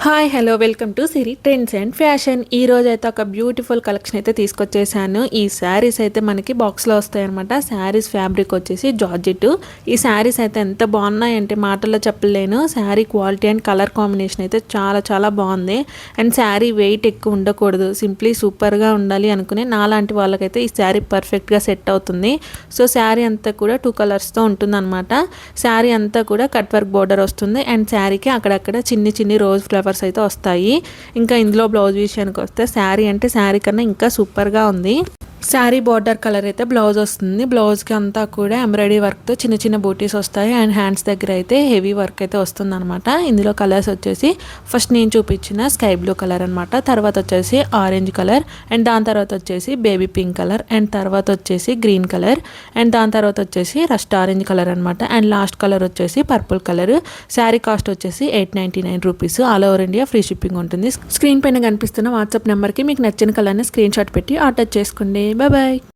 Hi hello welcome to Siri trends and fashion. ఈ రోజు అయితే ఒక బ్యూటిఫుల్ కలెక్షన్ అయితే తీసుకొచ్చేసాను. ఈ శారీస్ అయితే మనకి బాక్స్లో వస్తాయన్నమాట. శారీస్ ఫ్యాబ్రిక్ వచ్చేసి జార్జెట్. ఈ శారీస్ అయితే ఎంత బాగున్నాయంటే మాటల్లో చెప్పలేను. Sari quality and colour combination అయితే చాలా చాలా బాగుంది. అండ్ శారీ వెయిట్ ఎక్కువ ఉండకూడదు, సింప్లీ సూపర్గా ఉండాలి అనుకునే నాలాంటి వాళ్ళకైతే ఈ శారీ పర్ఫెక్ట్గా సెట్ అవుతుంది. సో శారీ అంతా కూడా 2 కలర్స్తో ఉంటుందన్నమాట. శారీ అంతా కూడా కట్ వర్క్ బోర్డర్ వస్తుంది. అండ్ శారీకి అక్కడక్కడ చిన్ని చిన్ని రోజ్ ఫ్లవర్స్ అయితే వస్తాయి. ఇంకా ఇందులో బ్లౌజ్ విషయానికి వస్తే శారీ అంటే శారీ కన్నా ఇంకా సూపర్గా ఉంది. శారీ బార్డర్ కలర్ అయితే బ్లౌజ్ వస్తుంది. బ్లౌజ్కి అంతా కూడా ఎంబ్రాయిడరీ వర్క్తో చిన్న చిన్న బూటీస్ వస్తాయి. అండ్ హ్యాండ్స్ దగ్గర అయితే హెవీ వర్క్ అయితే వస్తుంది అనమాట. ఇందులో కలర్స్ వచ్చేసి ఫస్ట్ నేను చూపించిన స్కై బ్లూ కలర్ అనమాట, తర్వాత వచ్చేసి ఆరెంజ్ కలర్, అండ్ దాని తర్వాత వచ్చేసి బేబీ పింక్ కలర్, అండ్ తర్వాత వచ్చేసి గ్రీన్ కలర్, అండ్ దాని తర్వాత వచ్చేసి రస్ట్ ఆరెంజ్ కలర్ అనమాట. అండ్ లాస్ట్ కలర్ వచ్చేసి పర్పుల్ కలర్. శారీ కాస్ట్ వచ్చేసి 899 rupees. All over India free shipping ఉంటుంది. స్క్రీన్ పైన కనిపిస్తున్న వాట్సాప్ నెంబర్కి మీకు నచ్చిన కలర్ని స్క్రీన్ షాట్ పెట్టి ఆర్డర్ చేసుకోండి. Bye bye.